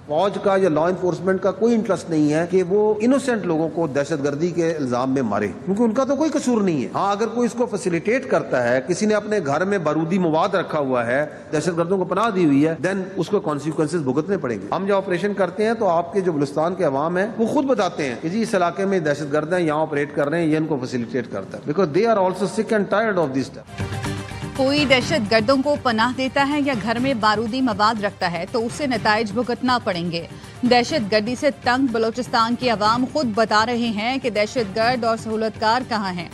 फौज का या लॉ इन्फोर्समेंट का कोई इंटरेस्ट नहीं है कि वो इनोसेंट लोगों को दहशतगर्दी के इल्जाम में मारे, क्योंकि उनका तो कोई कसूर नहीं है। हाँ, अगर कोई इसको फैसिलिटेट करता है, किसी ने अपने घर में बारूदी मवाद रखा हुआ है, दहशतगर्दों को पनाह दी हुई है, देन उसको कॉन्सिक्वेंसेज भुगतने पड़ेंगे। हम जब ऑपरेशन करते हैं तो आपके जो बलुस्तान के अवाम है वो खुद बताते हैं कि जी इस इलाके में दहशतगर्द हैं, यहाँ ऑपरेट कर रहे हैं, ये इनको फैसिलिटेट करता है, because they are also sick and tired of this. कोई दहशतगर्दों को पनाह देता है या घर में बारूदी मवाद रखता है तो उसे नताइज भुगतना पड़ेंगे। दहशतगर्दी से तंग बलोचिस्तान की आवाम खुद बता रहे हैं कि दहशतगर्द और सहूलतकार कहाँ हैं।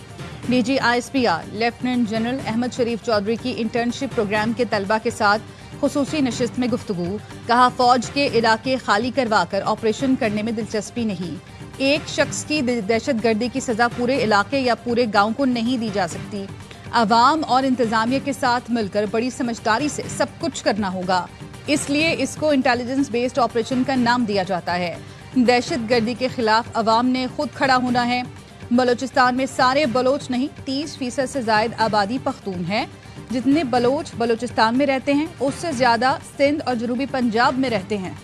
DG ISPR lieutenant general Ahmed Sharif Chaudhry की इंटर्नशिप प्रोग्राम के तलबा के साथ खुसूसी नशिस्त में गुफ्तगू। कहा, फौज के इलाके खाली करवाकर ऑपरेशन करने में दिलचस्पी नहीं। एक शख्स की दहशतगर्दी की सजा पूरे इलाके या पूरे गांव को नहीं दी जा सकती। अवाम और इंतजामिया के साथ मिलकर बड़ी समझदारी से सब कुछ करना होगा, इसलिए इसको इंटेलिजेंस बेस्ड ऑपरेशन का नाम दिया जाता है। दहशतगर्दी के खिलाफ अवाम ने खुद खड़ा होना है। बलोचिस्तान में सारे बलोच नहीं, 30% से ज्यादा आबादी पख्तून है। जितने बलोच बलोचिस्तान में रहते हैं उससे ज्यादा सिंध और जनूबी पंजाब में रहते हैं।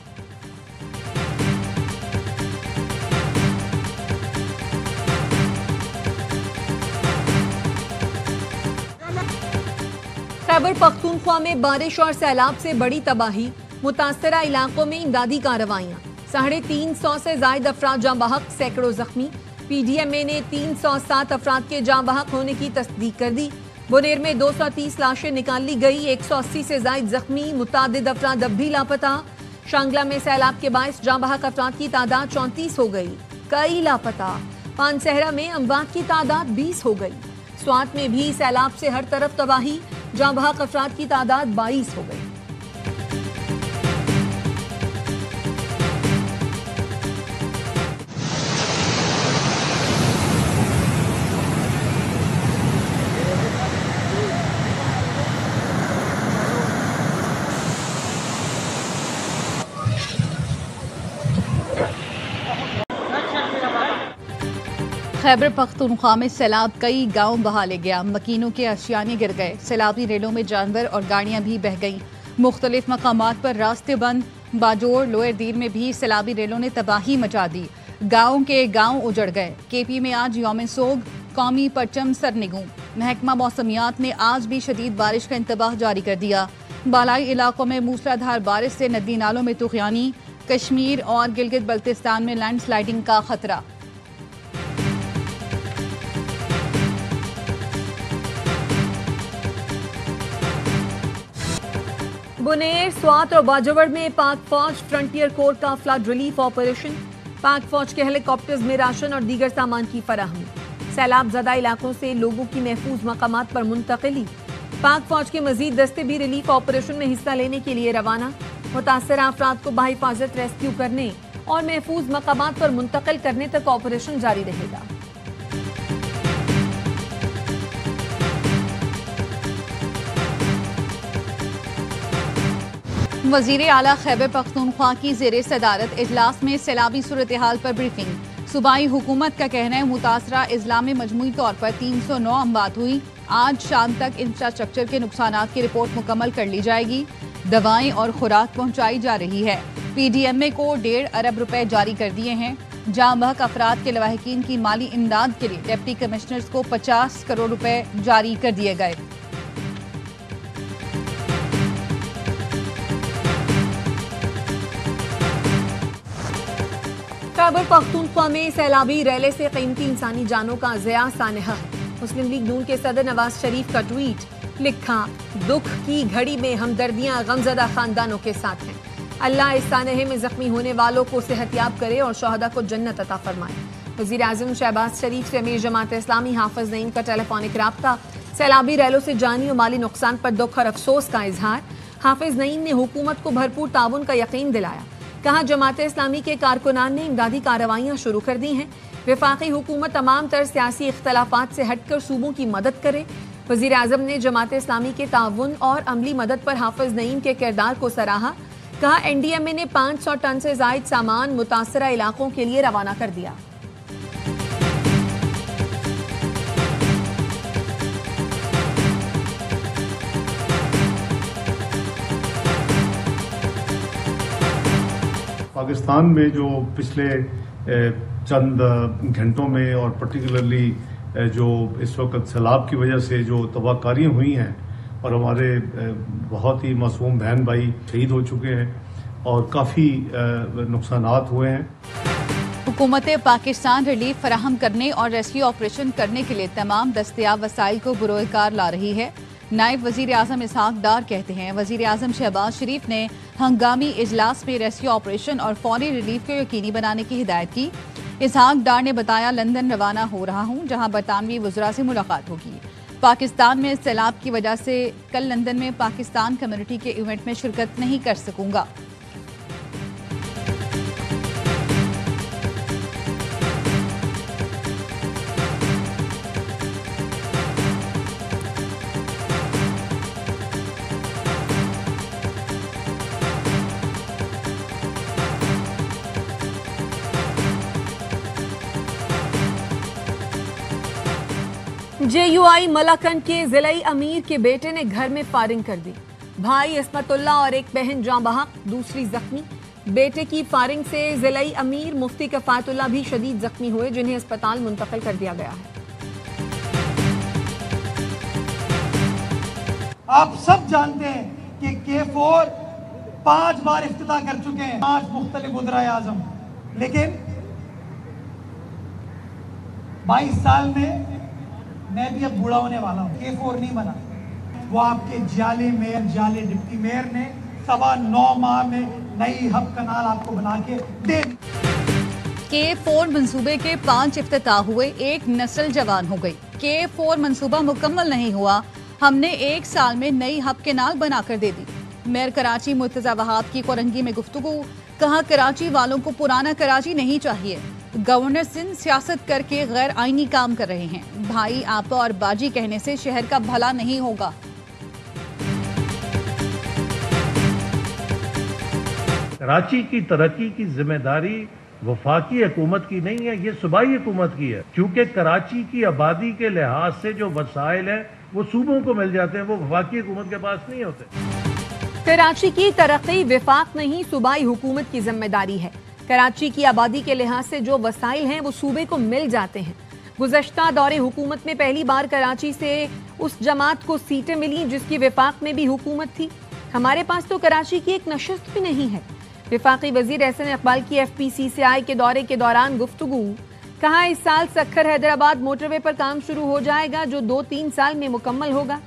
खैबर पख्तूनख्वा में बारिश और सैलाब से बड़ी तबाही, मुतासरा इलाकों में इमदादी कार्रवाइयां। 350 से जायद अफराद जाँ बहक, सैकड़ों जख्मी। PDMA ने 307 अफराद के जाँ बहक होने की तस्दीक कर दी। बुनेर में 230 लाशें निकाल ली गई, 180 से जायद जख्मी, मुतादिद अफराद अब भी लापता। शांगला में सैलाब के बायस जाँ बहक अफराद की तादाद 34 हो गई, कई लापता। पानसहरा में अमवात की तादाद 20 हो गई। स्वात में भी सैलाब से हर तरफ तबाही, जाँ बहक अफराद की तादाद 22 हो गई। खैबर पख्तूनख्वा में सैलाब कई गांव बहा ले गया। मकीनों के अशियाने गिर गए। सैलाबी रेलों में जानवर और गाड़ियां भी बह गईं। मुख्तलिफ मकामात पर रास्ते बंद। बाजोर लोअर दीर में भी सैलाबी रेलों ने तबाही मचा दी। गाँव के गाँव उजड़ गए। KP में आज यौम सोग, कौमी परचम सरनिगू। महकमा मौसमियात ने आज भी शदीद बारिश का इंतबाह जारी कर दिया। बालाई इलाकों में मूसलाधार बारिश से नदी नालों में तुगयानी। कश्मीर और गिलगित बल्तिस्तान में लैंडस्लाइडिंग का खतरा। बुनेर, स्वात और बाजोवर में पाक फौज फ्रंटियर कोर का फ्लड रिलीफ ऑपरेशन। पाक फौज के हेलीकॉप्टर्स में राशन और दीगर सामान की फराहमी। सैलाब ज़दा इलाकों से लोगों की महफूज मकामात पर मुंतकिली। पाक फौज के मजीद दस्ते भी रिलीफ ऑपरेशन में हिस्सा लेने के लिए रवाना। मुतासरा अफराद को बाहिफाजत रेस्क्यू करने और महफूज मकामात पर मुंतकिल करने तक ऑपरेशन जारी रहेगा। वजीर आला खैबर पख्तूनख्वा की जेर सदारत इजलास में सैलाबी सूरत हाल पर ब्रीफिंग। सूबाई हुकूमत का कहना है मुतासरा अजला में मजमूई तौर पर 309 अमवात हुई। आज शाम तक इंफ्रास्ट्रक्चर के नुकसानात की रिपोर्ट मुकम्मल कर ली जाएगी। दवाएं और खुराक पहुंचाई जा रही है। PDMA को 1.5 अरब रुपए जारी कर दिए हैं। जाँ बहक अफराद के लवाहिकीन की माली इमदाद के लिए डिप्टी कमिश्नर्स को 50 करोड़ रुपए जारी कर दिए गए। खैबर पख्तूनख्वा में सैलाबी रैले से कीमती इंसानी जानों का ज़िया सानहा है। मुस्लिम लीग नून के सदर नवाज शरीफ का ट्वीट, लिखा, दुख की घड़ी में हमदर्दियां गमजदा खानदानों के साथ हैं। अल्लाह इस सानहे में जख्मी होने वालों को सेहतियाब करे और शहदा को जन्नत अता फरमाए। वज़ीर आज़म शहबाज शरीफ से अमीर जमात इस्लामी हाफिज नईम का टेलीफोनिक राब्ता। सैलाबी रैलों से जानी और माली नुकसान पर दुख और अफसोस का इजहार। हाफिज नईम ने हुकूमत को भरपूर ताउन का यकीन दिलाया। कहा, जमात इस्लामी के कारकुनान ने इमदादी कार्रवाइयाँ शुरू कर दी हैं। वफाकी हुकूमत तमाम तर सियासी इख्तलाफात से हटकर सूबों की मदद करे। वज़ीर आज़म ने जमात इस्लामी के ताउन और अमली मदद पर हाफिज नईम के किरदार को सराहा। कहा, NDMA ने 500 टन से जायद सामान मुतासरा इलाकों के लिए रवाना कर दिया। पाकिस्तान में जो पिछले चंद घंटों में और पर्टिकुलरली जो इस वक्त सैलाब की वजह से जो तबाहकारियाँ हुई हैं और हमारे बहुत ही मासूम बहन भाई शहीद हो चुके हैं और काफ़ी नुकसानात हुए हैं। हुकूमत पाकिस्तान रिलीफ फराहम करने और रेस्क्यू ऑपरेशन करने के लिए तमाम दस्तयाब वसाइल को बुरोकार ला रही है। नायब वजीर आजम इसहाक डार कहते हैं वजीर आजम शहबाज शरीफ ने हंगामी इजलास में रेस्क्यू ऑपरेशन और फौरी रिलीफ को यकीनी बनाने की हिदायत की। इसहाक डार ने बताया लंदन रवाना हो रहा हूं जहां बरतानवी वज़रा से मुलाकात होगी। पाकिस्तान में सैलाब की वजह से कल लंदन में पाकिस्तान कम्युनिटी के इवेंट में शिरकत नहीं कर सकूंगा। JUI मलाकंड के जिलाई अमीर के बेटे ने घर में फायरिंग कर दी। भाई इस्मतुल्ला और एक बहन जाँ बहक, दूसरी जख्मी। बेटे की फायरिंग से जिलाई अमीर मुफ्ती कफायतुल्ला भी शदीद जख्मी हुए जिन्हें अस्पताल मुंतकिल कर दिया गया है। आप सब जानते हैं कि K4 5 बार इफ्तिताह कर चुके हैं, 5 मुख्तलिफ वज़राए आज़म, लेकिन 22 साल में मैं भी अब बूढ़ा होने वाला हूँ। K4 नहीं बना, वो आपके जाले मेयर, जाले डिप्टी मेयर ने 9.25 माह में नई हब कनाल आपको बना के दे। K4 मंसूबे के 5 इफ्तिताह हुए, एक नस्ल जवान हो गई। K4 मंसूबा मुकम्मल नहीं हुआ, हमने 1 साल में नई हब कनाल बनाकर दे दी। मेयर कराची मुर्तजा वहाब की कोरंगी में गुफ्तगू, कहा कराची वालों को पुराना कराची नहीं चाहिए। गवर्नर सिंध सियासत करके गैर आईनी काम कर रहे हैं। भाई आपा और बाजी कहने से शहर का भला नहीं होगा। कराची की तरक्की की जिम्मेदारी वफाकी हुकूमत की नहीं है, ये सूबाई हुकूमत की है, क्योंकि कराची की आबादी के लिहाज से जो वसाइल है वो सूबों को मिल जाते हैं, वो वफाकी हुकूमत के पास नहीं होते। कराची की तरक्की वफाक नहीं सूबाई हुकूमत की जिम्मेदारी है। कराची की आबादी के लिहाज से जो वसाइल हैं वो सूबे को मिल जाते हैं। गुज़श्ता दौरे हुकूमत में पहली बार कराची से उस जमात को सीटें मिली जिसकी वफाक में भी हुकूमत थी। हमारे पास तो कराची की एक नशस्त भी नहीं है। वफाकी वजीर एहसन इकबाल की FPCCI के दौरे के दौरान गुफ्तगू, कहा इस साल सक्खर हैदराबाद मोटरवे पर काम शुरू हो जाएगा जो 2-3 साल में मुकम्मल होगा।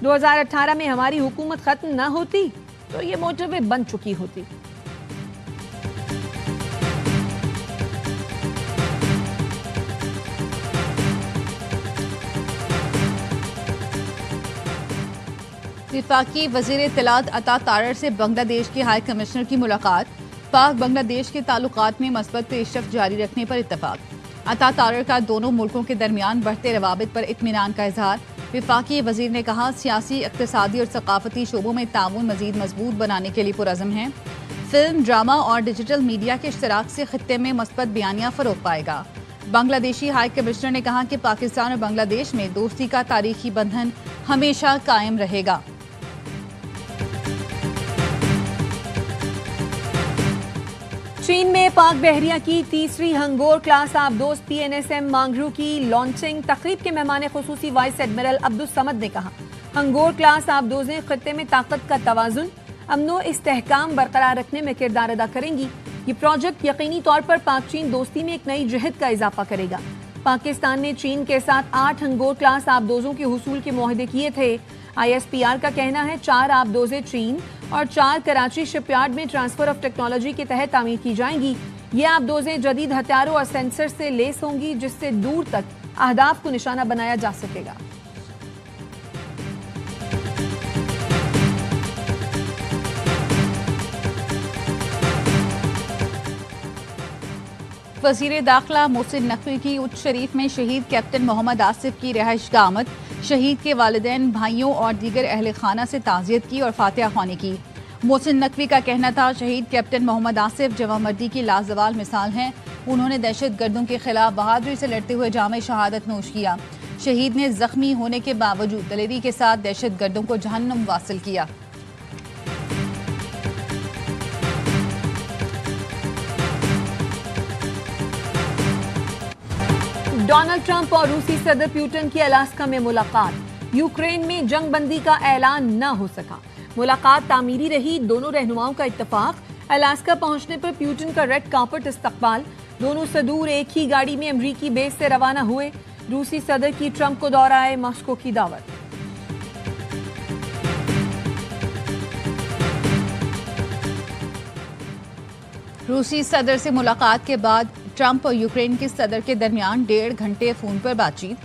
2018 में हमारी हुकूमत खत्म न होती तो ये मोटरवे बन चुकी होती। वफाकी वजीर इत्तलात अता तारर से बांग्लादेश के हाई कमिश्नर की मुलाकात। पाक बांग्लादेश के ताल्लुकात में मस्बत पेशरफ्त जारी रखने पर इत्तफाक। अता तारर का दोनों मुल्कों के दरमियान बढ़ते रवाबित पर इत्मीनान का इजहार। वफाकी वजीर ने कहा सियासी, इक़्तिसादी और सकाफती शोबों में ताउन मजीद मजबूत बनाने के लिए पुरज़म है। फिल्म, ड्रामा और डिजिटल मीडिया के इश्तराक से खित्ते में मस्बत बयानिया फरोग पाएगा। बांग्लादेशी हाई कमिश्नर ने कहा कि पाकिस्तान और बांग्लादेश में दोस्ती का तारीखी बंधन हमेशा कायम रहेगा। चीन में पाक बहरिया की तीसरी हंगोर क्लास आबदोज PNSM मांगरू की लॉन्चिंग तकरीब के मेहमान खुसूसी वाइस एडमिरल अब्दुल समद ने कहा, हंगोर क्लास आबदोजें खित्ते में ताकत का तवाजुन, अमनो इस्तेहकाम बरकरार रखने में किरदार अदा करेंगी। ये प्रोजेक्ट यकीनी तौर पर पाक चीन दोस्ती में एक नई जहद का इजाफा करेगा। पाकिस्तान ने चीन के साथ 8 हंगोर क्लास आबदोजों के हुसूल के मुआहदे किए थे। ISPR का कहना है 4 आबदोजें चीन और 4 कराची शिपयार्ड में ट्रांसफर ऑफ टेक्नोलॉजी के तहत तामीर की जाएंगी। ये आबदोजें जदीद हथियारों और सेंसर से लेस होंगी जिससे दूर तक अहदाफ को निशाना बनाया जा सकेगा। वज़ीर दाखिला मोहसिन नकवी की उच्च शरीफ में शहीद कैप्टन मोहम्मद आसिफ की रिहाइशगाह आमद। शहीद के वालिदैन, भाइयों और दीगर अहले खाना से ताज़ियत की और फातिहा ख्वानी की। मोहसिन नकवी का कहना था शहीद कैप्टन मोहम्मद आसिफ जवामर्दी की लाजवाल मिसाल हैं। उन्होंने दहशत गर्दों के खिलाफ बहादुरी से लड़ते हुए जामे शहादत नोश किया। शहीद ने जख्मी होने के बावजूद दलेरी के साथ दहशत गर्दों को जहन्नुम वासिल किया। डोनाल्ड ट्रंप और रूसी सदर पुतिन की अलास्का में मुलाकात। यूक्रेन में जंग बंदी का ऐलान न हो सका। मुलाकात तामीरी रही, दोनों रहनुमाओं का इत्तेफाक। अलास्का पहुंचने पर पुतिन का रेड कार्पेट इस्तकबाल। दोनों सदूर एक ही गाड़ी में अमरीकी बेस से रवाना हुए। रूसी सदर की ट्रंप को दौराए मॉस्को की दावत। रूसी सदर से मुलाकात के बाद ट्रंप और यूक्रेन के सदर के दरमियान 1.5 घंटे फोन पर बातचीत।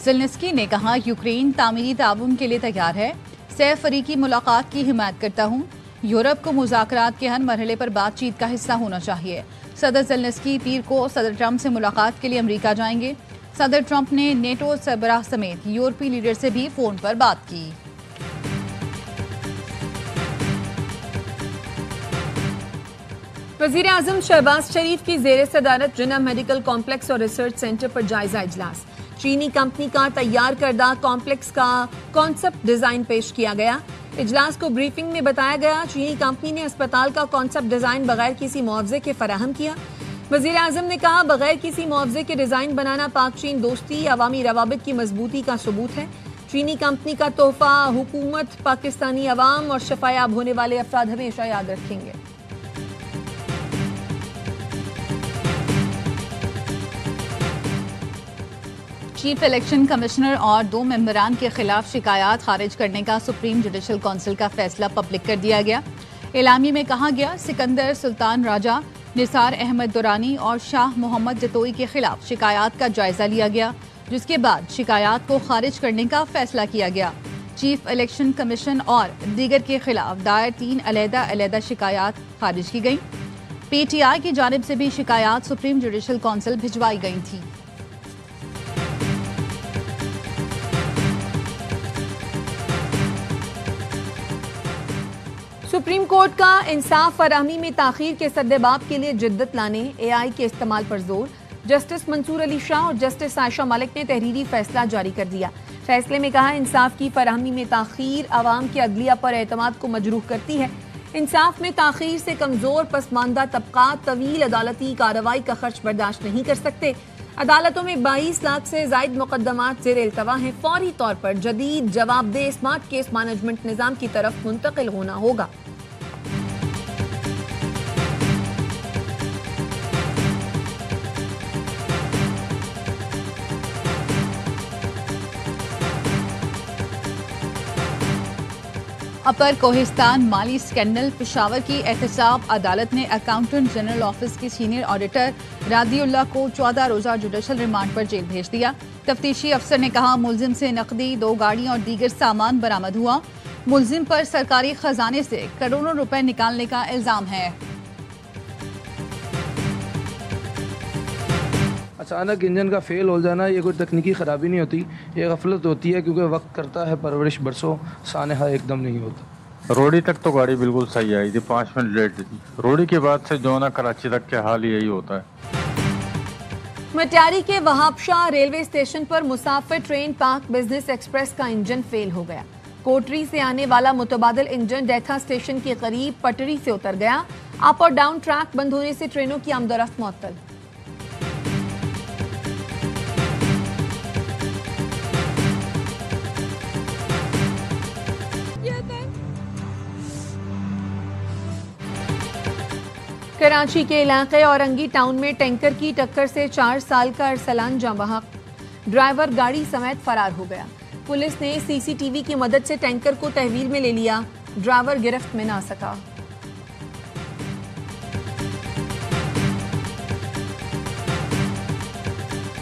ज़ेलेंस्की ने कहा, यूक्रेन तामीरी ताउन के लिए तैयार है। सह फरीकी मुलाकात की हिमायत करता हूँ। यूरोप को मुज़ाकरात के हर मरहले पर बातचीत का हिस्सा होना चाहिए। सदर ज़ेलेंस्की पीर को सदर ट्रंप से मुलाकात के लिए अमेरिका जाएंगे। सदर ट्रंप ने नेटो सरबराह समेत यूरोपीय लीडर से भी फोन पर बात की। वज़ीर आज़म शहबाज शरीफ की ज़ेर सदारत जिन्ना मेडिकल कॉम्प्लेक्स और रिसर्च सेंटर पर जायजा इजलास। चीनी कंपनी का तैयार करदा कॉम्प्लेक्स का कॉन्सेप्ट डिजाइन पेश किया गया। इजलास को ब्रीफिंग में बताया गया, चीनी कंपनी ने अस्पताल का कॉन्सेप्ट डिजाइन बगैर किसी मुआवजे के फराहम किया। वज़ीर आज़म ने कहा, बगैर किसी मुआवजे के डिजाइन बनाना पाक चीन दोस्ती, अवामी रवाबित की मजबूती का सबूत है। चीनी कंपनी का तोहफा हुकूमत, पाकिस्तानी अवाम और शफायाब होने वाले अफराद हमेशा याद रखेंगे। चीफ इलेक्शन कमिश्नर और 2 मेंबरान के खिलाफ शिकायत खारिज करने का सुप्रीम जुडिशल काउंसिल का फैसला पब्लिक कर दिया गया। एलामी में कहा गया, सिकंदर सुल्तान राजा, निसार अहमद दुरानी और शाह मोहम्मद जतोई के खिलाफ शिकायत का जायजा लिया गया, जिसके बाद शिकायत को खारिज करने का फैसला किया गया। चीफ इलेक्शन कमीशन और दीगर के खिलाफ दायर 3 अलहदा शिकायत खारिज की गई। PTI की जानिब से भी शिकायत सुप्रीम जुडिशल काउंसिल भिजवाई गई थी। सुप्रीम कोर्ट का इंसाफ फराहमी में ताखीर के सद्देबाब के लिए जिद्दत लाने AI के इस्तेमाल पर जोर। जस्टिस मंसूर अली शाह और जस्टिस आयशा मलिक ने तहरीरी फैसला जारी कर दिया। फैसले में कहा, इंसाफ की फराहमी में ताखीर आवाम के अदलिया पर एतमाद को मजरूह करती है। इंसाफ में ताखीर से कमजोर पसमानदा तबकात तवील अदालती कार्रवाई का खर्च बर्दाश्त नहीं कर सकते। अदालतों में 22 लाख से जायद मुकदमात ज़ेर इल्तवा हैं। फौरी तौर पर जदीद जवाबदेह स्मार्ट केस मैनेजमेंट निज़ाम की तरफ मुंतकिल होना होगा। अपर कोहिस्तान माली स्कैंडल पेशावर की एहतसाब अदालत ने अकाउंटेंट जनरल ऑफिस के सीनियर ऑडिटर रादिउल्लाह को 14 रोजा जुडिशल रिमांड पर जेल भेज दिया। तफ्तीशी अफसर ने कहा, मुलजिम से नकदी, 2 गाड़ियां और दीगर सामान बरामद हुआ। मुलजिम पर सरकारी खजाने से करोड़ों रुपए निकालने का इल्जाम है। अचानक इंजन का फेल हो जाना ये कोई तकनीकी ख़राबी नहीं होती, ये गफलत होती है क्योंकि वक्त करता है परवरिश, बरसों सानहा एकदम नहीं होता। रोड़ी तक तो गाड़ी बिल्कुल सही आई थी, 5 मिनट लेट थी। रोड़ी के बाद से जोना कराची तक के हाल यही होता है। मटियारी के वहाबशाह रेलवे स्टेशन पर मुसाफिर ट्रेन पाक बिजनेस एक्सप्रेस का इंजन फेल हो गया। कोटरी से आने वाला मुतबादिल इंजन डेथा स्टेशन के करीब पटरी से उतर गया। अप और डाउन ट्रैक बंद होने से ट्रेनों की आमदोरफ्त मुअत्तल। कराची के इलाके औरंगी टाउन में टैंकर की टक्कर से 4 साल का अरसलान जाँ बहक। ड्राइवर गाड़ी समेत फरार हो गया। पुलिस ने CCTV की मदद से टैंकर को तहवील में ले लिया। ड्राइवर गिरफ्त में ना सका।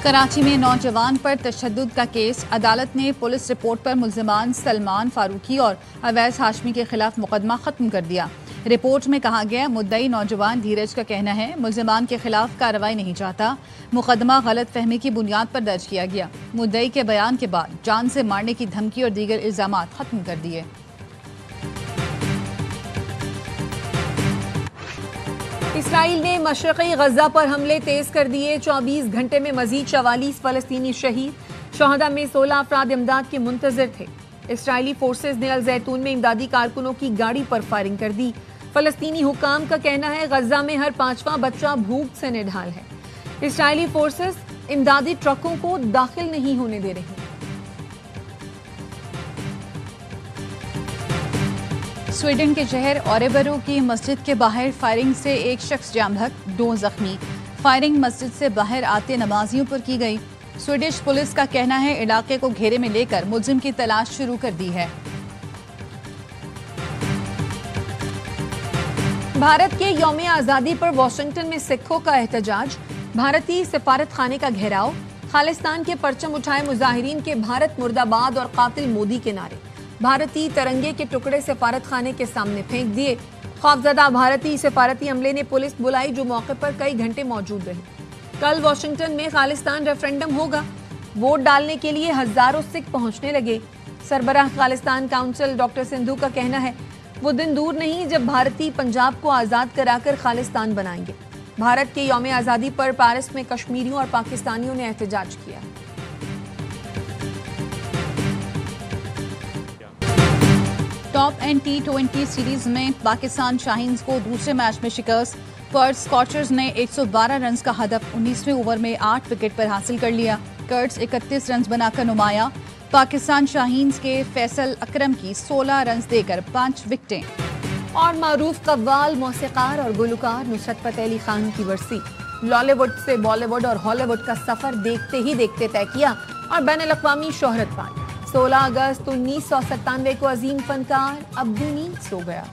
कराची में नौजवान पर तशद्दुद का केस। अदालत ने पुलिस रिपोर्ट पर मुल्जिमान सलमान फारूकी और अवैस हाशमी के खिलाफ मुकदमा खत्म कर दिया। रिपोर्ट में कहा गया, मुद्दई नौजवान धीरज का कहना है मुल्जिमान के खिलाफ कार्रवाई नहीं चाहता। मुकदमा गलत फहमी की बुनियाद पर दर्ज किया गया। मुद्दई के बयान के बाद जान से मारने की धमकी और दीगर इल्जामात खत्म कर दिए। इसराइल ने मशरक़ी गजा पर हमले तेज कर दिए। 24 घंटे में मजीद 44 फलस्तीनी शहीद। शहदा में 16 अफराद इमदाद के मुंतजर थे। इसराइली फोर्सेज ने अल जैतून में इमदादी कारकुनों की गाड़ी पर फायरिंग कर दी। फलस्तीनी हुकाम का कहना है गजा में हर 5वां बच्चा भूख से निढाल है। इसराइली फोर्सेज इमदादी ट्रकों को दाखिल नहीं होने दे रही। स्वीडन के शहर ओरेबरो की मस्जिद के बाहर फायरिंग से एक शख्स जाम हक, 2 जख्मी। फायरिंग मस्जिद से बाहर आते नमाजियों पर की गई। स्वीडिश पुलिस का कहना है इलाके को घेरे में लेकर मुलजिम की तलाश शुरू कर दी है। भारत के यौम आजादी पर वॉशिंगटन में सिखों का एहतजाज, भारतीय सिफारत खाने का घेराव, खालिस्तान के परचम उठाए मुजाहिरीन के भारत मुर्दाबाद और कातिल मोदी के नारे, भारतीय तिरंगे के टुकड़े सिफारत खाने के सामने फेंक दिए। खौफजदा भारतीय सिफारती अमले ने पुलिस बुलाई जो मौके पर कई घंटे मौजूद रही। कल वॉशिंगटन में खालिस्तान रेफरेंडम होगा, वोट डालने के लिए हजारों सिख पहुंचने लगे। सरबराह खालिस्तान काउंसिल डॉक्टर सिंधु का कहना है वो दिन दूर नहीं जब भारतीय पंजाब को आजाद कराकर खालिस्तान बनाएंगे। भारत के यौम आजादी पर पेरिस में कश्मीरियों और पाकिस्तानियों ने एहतजाज किया। टॉप एंड T20 सीरीज में पाकिस्तान शाहीन्स को दूसरे मैच में शिकस्त। पर्थ स्कॉचर्स ने 112 रन का हदफ 19वें ओवर में 8 विकेट पर हासिल कर लिया। कर्ट्स 31 रन बनाकर नुमाया। पाकिस्तान शाहीन्स के फैसल अकरम की 16 रन देकर 5 विकेटें। और मारूफ कव्वाल, मौसीकार और गुलकार नुसरत फतेह अली खान की बरसी। लॉलीवुड से बॉलीवुड और हॉलीवुड का सफर देखते ही देखते तय किया और बैनुल-अक़वामी शोहरत पाई। 16 अगस्त 1997 को अजीम फनकार अब भी नींद सो गया।